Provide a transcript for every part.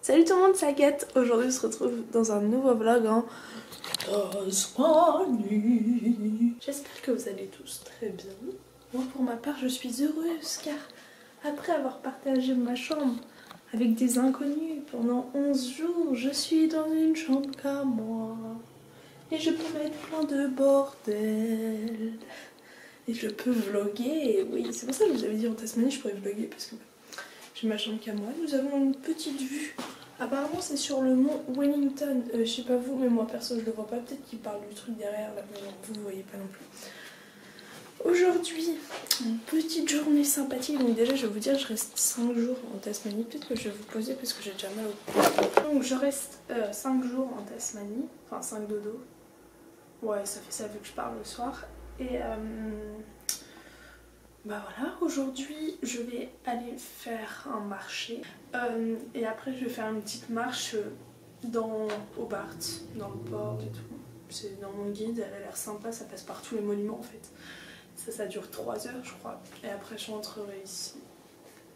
Salut tout le monde, c'est Agathe. Aujourd'hui on se retrouve dans un nouveau vlog en Tasmanie. J'espère que vous allez tous très bien. Moi pour ma part je suis heureuse car après avoir partagé ma chambre avec des inconnus pendant 11 jours, je suis dans une chambre qu'à moi. Et je peux mettre plein de bordel. Et je peux vlogger. Oui, c'est pour ça que je vous avais dit en Tasmanie je pourrais vlogger parce que j'ai ma chambre qu'à moi. Nous avons une petite vue. Apparemment c'est sur le mont Wellington. Je sais pas vous, mais moi perso je le vois pas. Peut-être qu'il parle du truc derrière là, mais non, vous ne voyez pas non plus. Aujourd'hui, une petite journée sympathique. Donc déjà je vais vous dire, je reste 5 jours en Tasmanie. Peut-être que je vais vous poser parce que j'ai déjà mal au cou. Donc je reste 5 jours en Tasmanie. Enfin 5 dodo. Ouais, ça fait ça vu que je pars le soir. Et bah voilà, aujourd'hui je vais aller faire un marché et après je vais faire une petite marche dans Hobart, dans le port et tout. C'est dans mon guide, elle a l'air sympa, ça passe par tous les monuments en fait. Ça dure 3 heures je crois et après je rentrerai ici.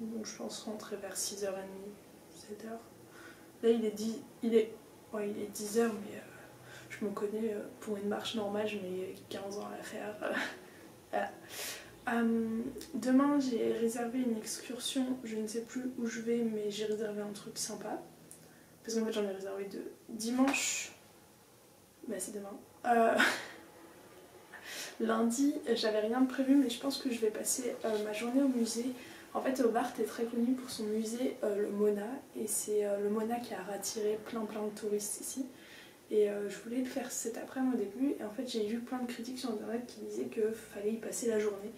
Donc je pense rentrer vers 6h30, 7h. Là il est 10h mais je me connais, pour une marche normale je mets 15 ans à la faire. Voilà. Demain j'ai réservé une excursion, je ne sais plus où je vais mais j'ai réservé un truc sympa parce qu'en fait j'en ai réservé 2. Dimanche, bah c'est demain, lundi j'avais rien de prévu mais je pense que je vais passer ma journée au musée. En fait Hobart est très connu pour son musée, le Mona, et c'est le Mona qui a attiré plein de touristes ici. Et je voulais le faire cet après-midi au début et en fait j'ai vu plein de critiques sur internet qui disaient qu'il fallait y passer la journée.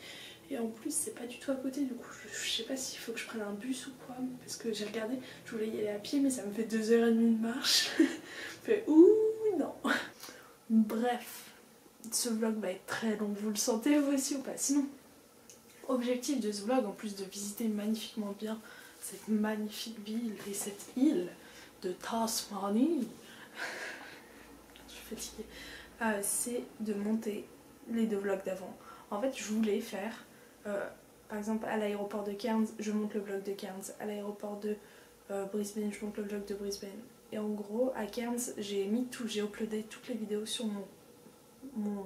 Et en plus c'est pas du tout à côté, du coup je sais pas s'il faut que je prenne un bus ou quoi, parce que j'ai regardé, je voulais y aller à pied mais ça me fait 2h30 de marche. Je fais ouh non. Bref, ce vlog va être très long, vous le sentez vous aussi ou pas? Sinon, objectif de ce vlog, en plus de visiter magnifiquement bien cette magnifique ville et cette île de Tasmanie, fatiguée, c'est de monter les 2 vlogs d'avant. En fait je voulais faire par exemple à l'aéroport de Cairns je monte le vlog de Cairns, à l'aéroport de Brisbane je monte le vlog de Brisbane, et en gros à Cairns j'ai uploadé toutes les vidéos sur mon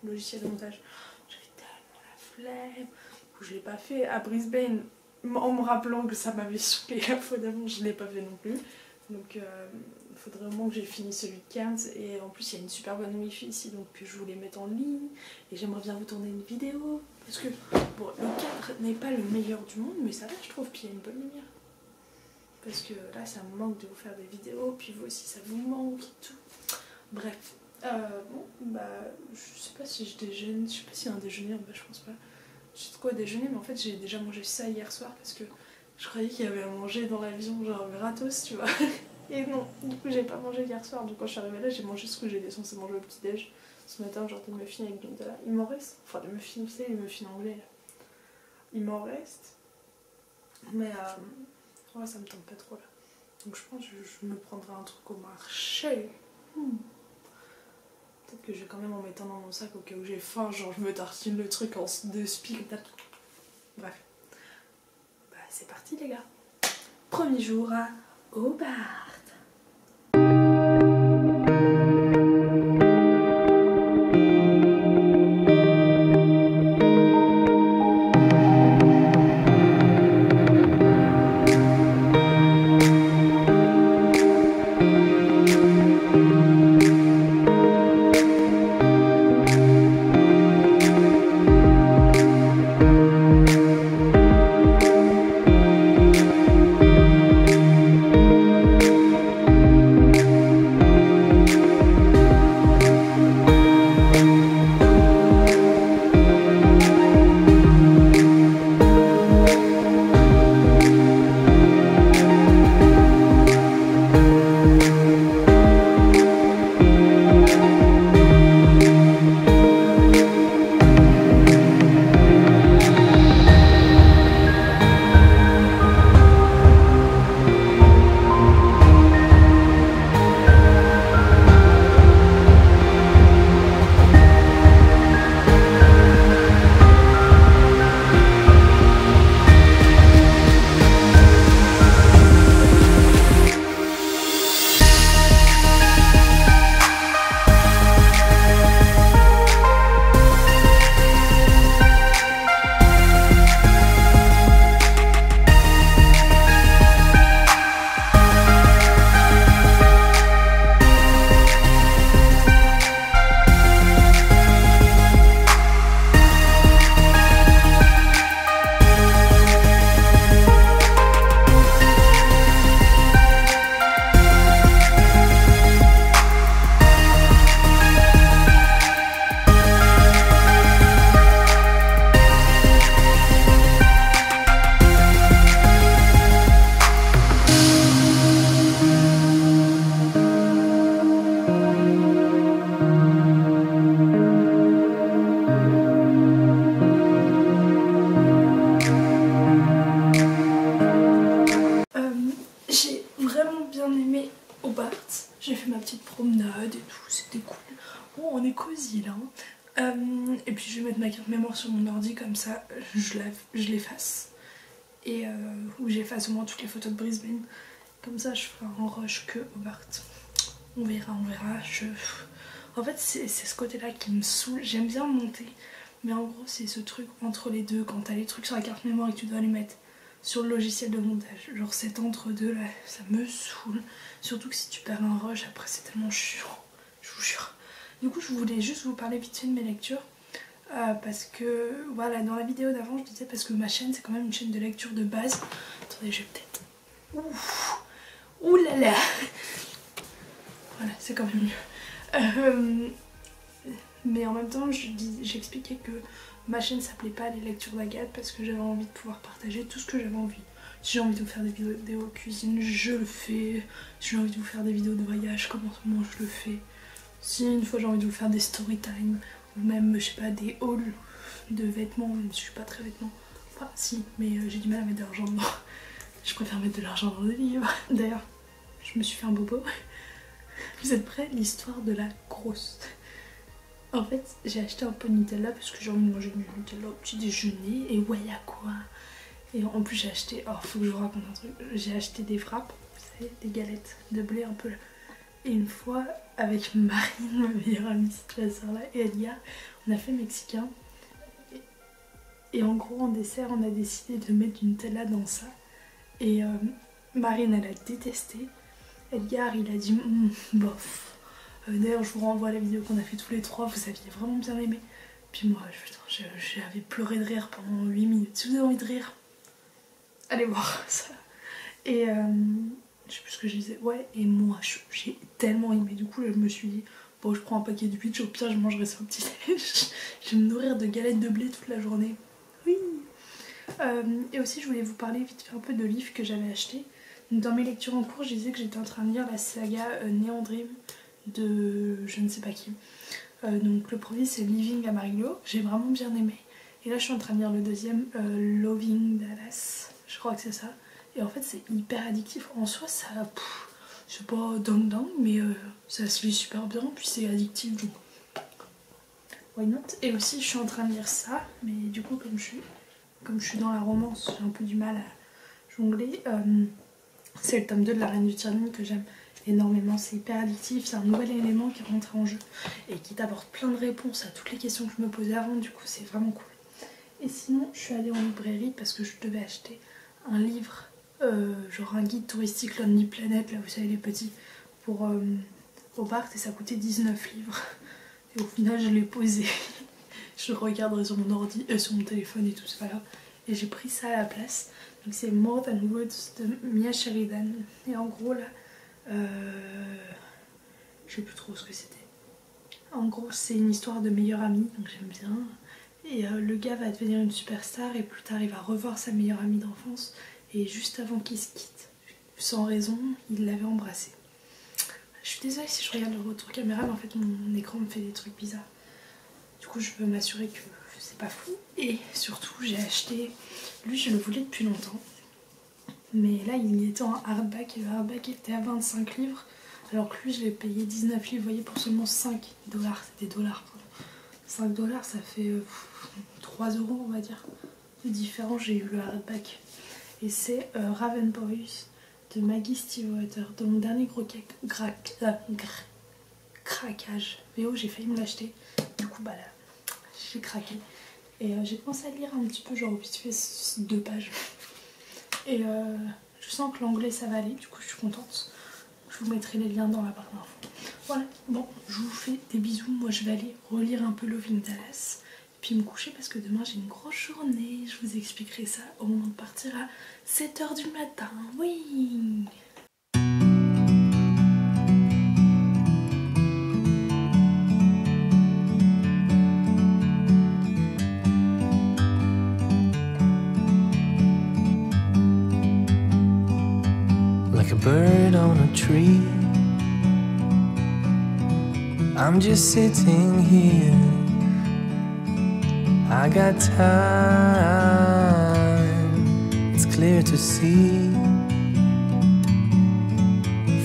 logiciel de montage. J'avais tellement la flemme, je l'ai pas fait. À Brisbane en me rappelant que ça m'avait saoulé la fois d'avant, je l'ai pas fait non plus. Donc il faudrait vraiment que j'ai fini celui de Cairns, et en plus il y a une super bonne wifi ici donc je voulais mettre en ligne et j'aimerais bien vous tourner une vidéo parce que bon, le cadre n'est pas le meilleur du monde mais ça va je trouve, puis il y a une bonne lumière parce que là ça me manque de vous faire des vidéos, puis vous aussi ça vous manque et tout. Bref, bon bah je sais pas si je déjeune, je sais pas s'il y a un déjeuner, bah je pense pas. Je sais de quoi déjeuner mais en fait j'ai déjà mangé ça hier soir parce que je croyais qu'il y avait à manger dans l'avion, genre gratos, tu vois. Et non, du coup j'ai pas mangé hier soir, donc quand je suis arrivée là j'ai mangé ce que j'étais censée manger au petit déj. Ce matin, genre des muffins avec du Nutella. Il m'en reste, enfin des muffins, vous savez, les muffins anglais là. Il m'en reste, mais ouais, ça me tente pas trop là. Donc je pense que je me prendrai un truc au marché. Peut-être que je vais quand même en mettre un dans mon sac au cas où j'ai faim, genre je me tartine le truc en 2 spies. Bref. Bah c'est parti les gars. Premier jour à Hobart. vraiment bien aimé Hobart. J'ai fait ma petite promenade et tout, c'était cool. Bon, on est cosy là. Et puis je vais mettre ma carte mémoire sur mon ordi, comme ça je l'efface. Et où j'efface au moins toutes les photos de Brisbane. Comme ça je ferai un rush que Hobart. On verra, on verra. En fait c'est ce côté là qui me saoule. J'aime bien monter. Mais en gros c'est ce truc entre les deux. Quand t'as les trucs sur la carte mémoire et que tu dois les mettre sur le logiciel de montage. Genre cet entre deux là, ça me saoule. Surtout que si tu perds un rush après c'est tellement chiant. Je vous jure. Du coup je voulais juste vous parler vite fait de mes lectures. Parce que voilà, dans la vidéo d'avant je disais parce que ma chaîne c'est quand même une chaîne de lecture de base. Attendez, je vais peut-être... Ouh là là. Voilà, c'est quand même mieux. Mais en même temps j'expliquais que ma chaîne s'appelait pas les lectures d'Agathe parce que j'avais envie de pouvoir partager tout ce que j'avais envie. Si j'ai envie de vous faire des vidéos cuisine, je le fais. Si j'ai envie de vous faire des vidéos de voyage comme en ce moment, je le fais. Si une fois j'ai envie de vous faire des story time ou même je sais pas des hauls de vêtements, même si je suis pas très vêtements. Enfin si, mais j'ai du mal à mettre de l'argent dedans. Je préfère mettre de l'argent dans des livres. D'ailleurs, je me suis fait un bobo. Vous êtes prêts? L'histoire de la grosse. En fait, j'ai acheté un peu de Nutella parce que j'ai envie de manger du Nutella au petit déjeuner. Et ouais, y'a quoi? Et en plus j'ai acheté, oh faut que je vous raconte un truc. J'ai acheté des frappes, vous savez, des galettes de blé un peu là. Et une fois, avec Marine, ma meilleure amie, cette soeur-là, et Elia, on a fait mexicain. Et en gros, en dessert, on a décidé de mettre du Nutella dans ça. Et Marine, elle a détesté. Edgar, il a dit bof. D'ailleurs, je vous renvoie à la vidéo qu'on a fait tous les trois, vous aviez vraiment bien aimé. Puis moi, j'avais pleuré de rire pendant 8 minutes. Si vous avez envie de rire, allez voir ça. Et je sais plus ce que je disais. Ouais, et moi j'ai tellement aimé. Du coup, je me suis dit, bon, je prends un paquet de pitch, au pire, je mangerai ça au petit déj. Je vais me nourrir de galettes de blé toute la journée. Oui. Et aussi, je voulais vous parler vite fait un peu de livres que j'avais achetés. Dans mes lectures en cours, je disais que j'étais en train de lire la saga Neon Dream de je ne sais pas qui. Donc le premier c'est Living Amarillo, j'ai vraiment bien aimé. Et là je suis en train de lire le deuxième, Loving Dallas, je crois que c'est ça. Et en fait c'est hyper addictif. En soi ça, c'est pas dingue mais ça se lit super bien, puis c'est addictif donc why not. Et aussi je suis en train de lire ça, mais du coup comme je suis dans la romance, j'ai un peu du mal à jongler. C'est le tome 2 de La Reine du Tyrannie que j'aime énormément, c'est hyper addictif, c'est un nouvel élément qui rentre en jeu et qui t'apporte plein de réponses à toutes les questions que je me posais avant, du coup c'est vraiment cool. Et sinon je suis allée en librairie parce que je devais acheter un livre, genre un guide touristique Lonely Planet, là vous savez les petits, pour Hobart, et ça coûtait 19 livres. Et au final je l'ai posé, je le regarderai sur mon ordi, sur mon téléphone et tout, c'est pas grave. Et j'ai pris ça à la place. Donc c'est More Than Words de Mia Sheridan. Et en gros là, je sais plus trop ce que c'était. En gros c'est une histoire de meilleure amie, donc j'aime bien. Et le gars va devenir une superstar et plus tard il va revoir sa meilleure amie d'enfance. Et juste avant qu'il se quitte, sans raison, il l'avait embrassée. Je suis désolée si je regarde le retour caméra, mais en fait mon écran me fait des trucs bizarres. Du coup je veux m'assurer que c'est pas fou. Et surtout j'ai acheté, lui je le voulais depuis longtemps, mais là il était en hardback et le hardback était à 25 livres alors que lui je l'ai payé 19 livres, vous voyez, pour seulement 5 $, c'est des dollars. 5 $ ça fait 3 € on va dire de différence. J'ai eu le hardback et c'est Raven Boys de Maggie Stiefvater, de mon dernier gros craquage VO, j'ai failli me l'acheter, du coup bah là j'ai craqué. Et j'ai commencé à lire un petit peu, genre vite fait 2 pages. Et je sens que l'anglais ça va aller, du coup je suis contente. Je vous mettrai les liens dans la barre d'infos. Voilà, bon, je vous fais des bisous. Moi je vais aller relire un peu Loving Dallas. Et puis me coucher parce que demain j'ai une grosse journée. Je vous expliquerai ça au moment de partir à 7 h du matin. Oui! Like a bird on a tree, I'm just sitting here. I got time, it's clear to see.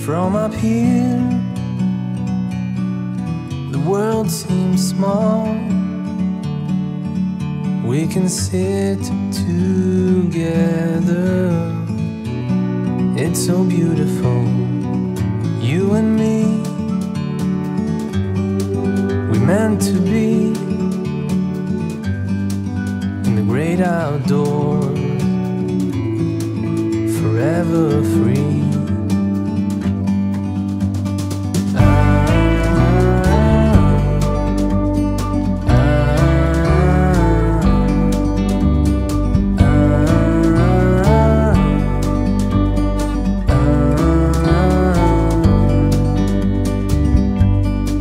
From up here, the world seems small. We can sit together. It's so beautiful, you and me. We meant to be in the great outdoors, forever free.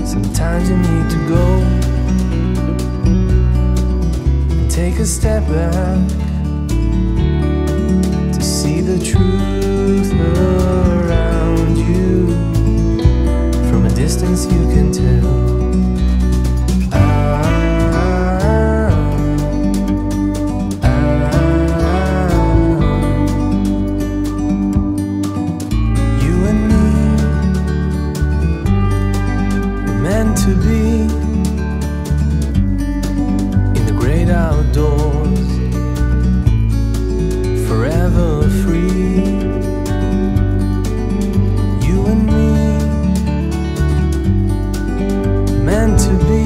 Sometimes you need to go and take a step back to see the truth around you. From a distance you can tell. You and me, we're meant to be in the great outdoors, forever free. You and me, meant to be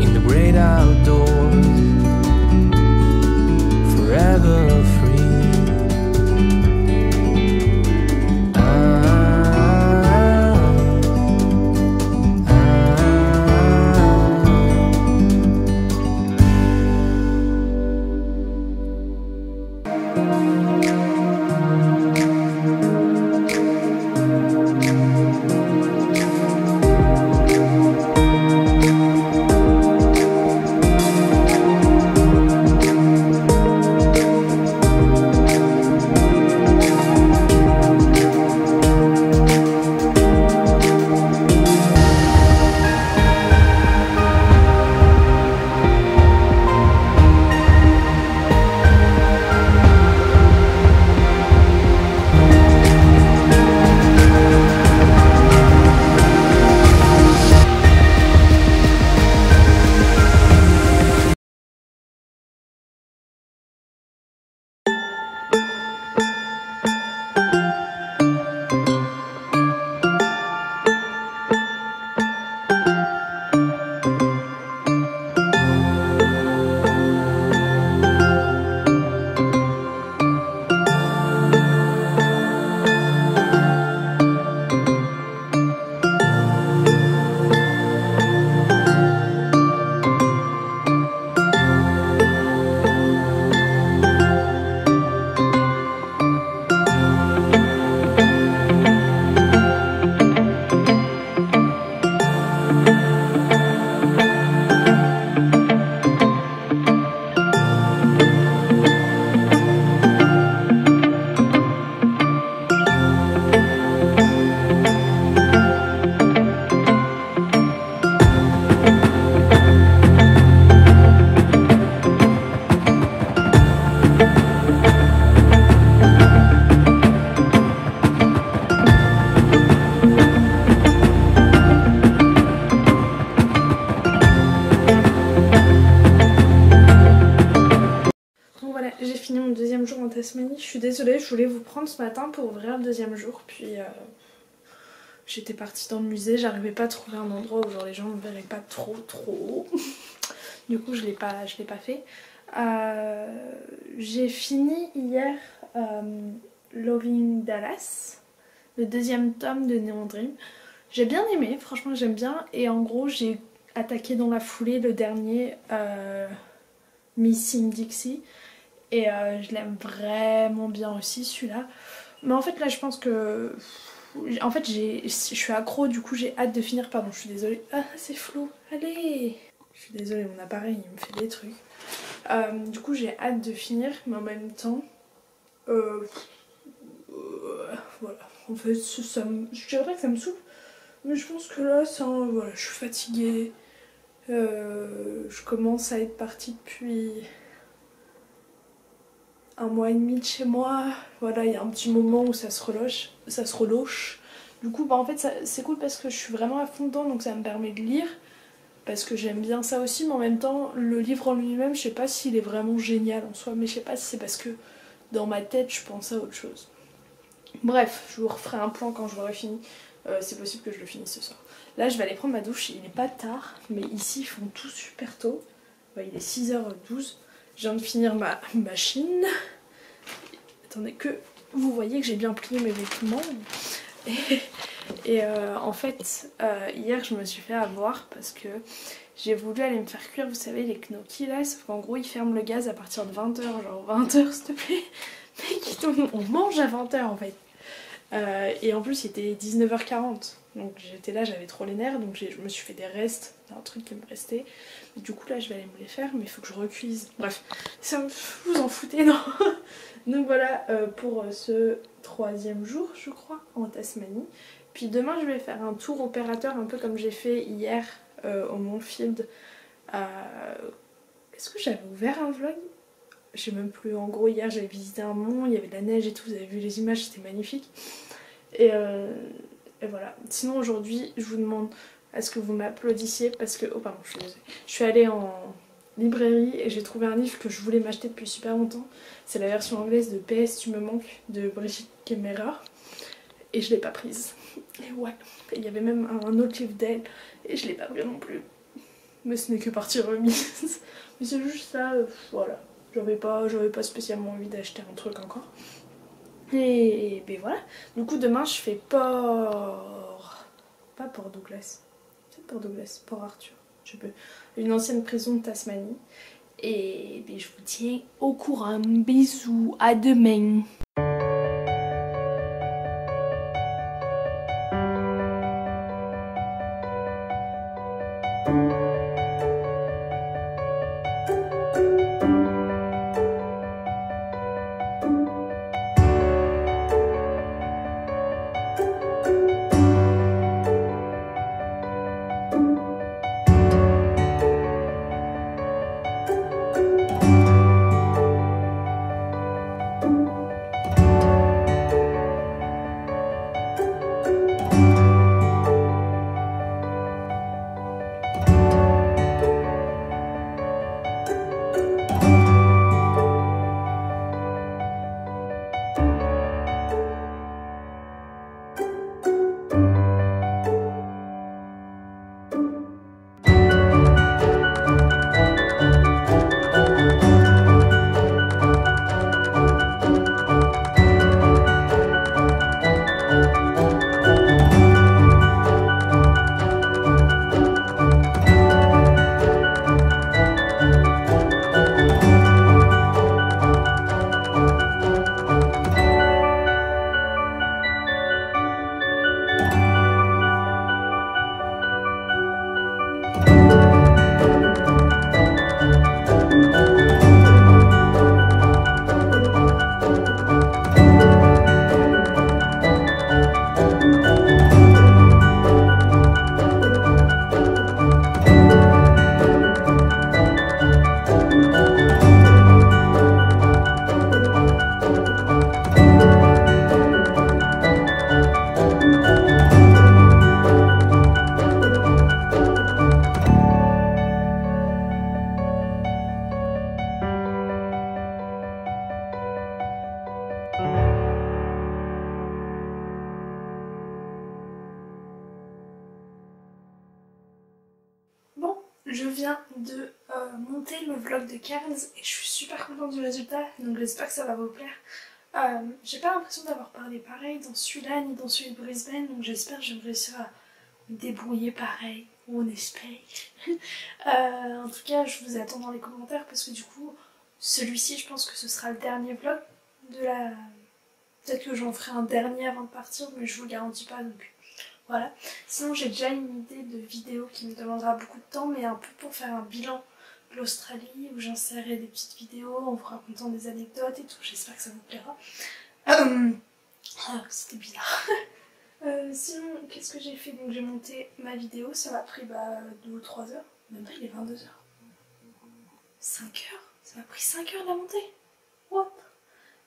in the great outdoors, forever free. J'ai fini mon deuxième jour en Tasmanie. Je suis désolée, je voulais vous prendre ce matin pour ouvrir le deuxième jour. Puis j'étais partie dans le musée, j'arrivais pas à trouver un endroit où genre, les gens ne me verraient pas trop. Du coup je l'ai pas fait. J'ai fini hier Loving Dallas, le deuxième tome de Neon Dream. J'ai bien aimé, franchement j'aime bien. Et en gros j'ai attaqué dans la foulée le dernier Missing Dixie. Et je l'aime vraiment bien aussi celui-là. Mais en fait là je pense que... En fait je suis accro, du coup j'ai hâte de finir. Pardon, je suis désolée. Ah c'est flou, allez. Je suis désolée, mon appareil il me fait des trucs. Du coup j'ai hâte de finir, mais en même temps... voilà. En fait je dirais pas que ça me saoule. Mais je pense que là voilà, je suis fatiguée. Je commence à être partie depuis... 1 mois et demi de chez moi. Voilà, il y a un petit moment où ça se relâche. Du coup, bah en fait, c'est cool parce que je suis vraiment à fond dedans, donc ça me permet de lire. Parce que j'aime bien ça aussi, mais en même temps, le livre en lui-même, je sais pas s'il est vraiment génial en soi, mais je sais pas si c'est parce que dans ma tête, je pense à autre chose. Bref, je vous referai un point quand je l'aurai fini. C'est possible que je le finisse ce soir. Là, je vais aller prendre ma douche. Il n'est pas tard, mais ici, ils font tout super tôt. Il est 6h12. Je viens de finir ma machine. Attendez que vous voyez que j'ai bien plié mes vêtements. Et en fait, hier, je me suis fait avoir parce que j'ai voulu aller me faire cuire, vous savez, les gnocchis là. Sauf qu'en gros, ils ferment le gaz à partir de 20h. Genre 20h, s'il te plaît. Mec, on mange à 20h en fait. Et en plus il était 19h40, donc j'étais là, j'avais trop les nerfs, donc je me suis fait des restes d'un truc qui me restait. Du coup là je vais aller me les faire, mais il faut que je recuise. Bref, ça vous en foutez, non? Donc voilà pour ce 3e jour, je crois, en Tasmanie. Puis demain je vais faire un tour opérateur, un peu comme j'ai fait hier au Montfield. Est-ce que j'avais ouvert un vlog? Je sais même plus. En gros, hier j'avais visité un mont, il y avait de la neige et tout, vous avez vu les images, c'était magnifique. Et voilà. Sinon aujourd'hui, je vous demande à ce que vous m'applaudissiez parce que... Oh pardon, je suis désolée. Je suis allée en librairie et j'ai trouvé un livre que je voulais m'acheter depuis super longtemps. C'est la version anglaise de PS Tu me manques de Brigitte Kemmerer. Et je l'ai pas prise. Et ouais. Il y avait même un autre livre d'elle et je l'ai pas pris non plus. Mais ce n'est que partie remise. Mais c'est juste ça, voilà. J'avais pas spécialement envie d'acheter un truc encore. Et ben voilà. Du coup demain je fais Port... Pas Port Douglas. C'est Port Douglas, Port Arthur. Je peux. Une ancienne prison de Tasmanie. Et ben, je vous tiens au courant. Bisous, à demain. Je viens de monter le vlog de Cairns et je suis super contente du résultat, donc j'espère que ça va vous plaire. J'ai pas l'impression d'avoir parlé pareil dans celui-là ni dans celui de Brisbane, donc j'espère que je vais réussir à me débrouiller pareil, on espère. En tout cas, je vous attends dans les commentaires parce que du coup, celui-ci, je pense que ce sera le dernier vlog de la... Peut-être que j'en ferai un dernier avant de partir, mais je vous le garantis pas, donc... Voilà. Sinon j'ai déjà une idée de vidéo qui me demandera beaucoup de temps, mais un peu pour faire un bilan de l'Australie où j'insérerai des petites vidéos en vous racontant des anecdotes et tout. J'espère que ça vous plaira. C'était bizarre. Sinon, qu'est-ce que j'ai fait? Donc j'ai monté ma vidéo, ça m'a pris 2 ou 3 heures. Maintenant il est 22h. 5 heures? Ça m'a pris 5 heures de la monter? What?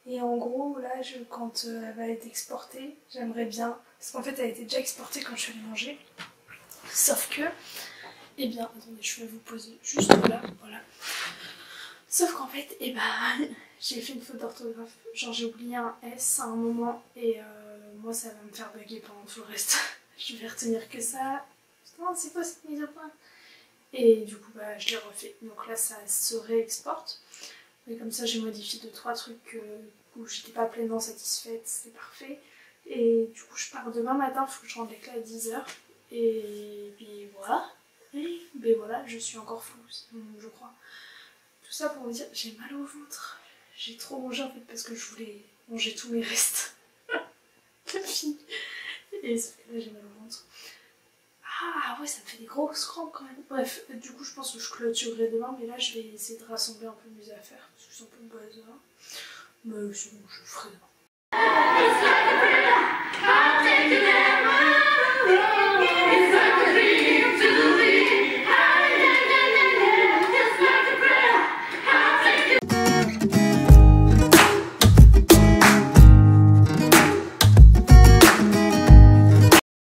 Et en gros, là, quand elle va être exportée, j'aimerais bien... Parce qu'en fait, elle a été déjà exportée quand je suis allée manger. Sauf que... Eh bien, attendez, je vais vous poser juste là, voilà. Sauf qu'en fait, eh ben, j'ai fait une faute d'orthographe. Genre, j'ai oublié un S à un moment et moi, ça va me faire bugger pendant tout le reste. Je vais retenir que ça. Non, c'est quoi cette mise au point? Et du coup, bah, je l'ai refait. Donc là, ça se réexporte. Et comme ça, j'ai modifié 2-3 trucs où j'étais pas pleinement satisfaite. C'est parfait. Et du coup, je pars demain matin. Il faut que je rende les clés à 10h. Et puis voilà. Et ben voilà, je suis encore floue, je crois. Tout ça pour vous dire, j'ai mal au ventre. J'ai trop mangé en fait parce que je voulais manger tous mes restes de fille. Et ça fait que là j'ai mal au ventre. Ah ouais, ça me fait des grosses crampes quand même. Bref, du coup je pense que je clôturerai demain, mais là je vais essayer de rassembler un peu mes affaires parce que c'est un peu le bazar. Mais sinon je ferai demain.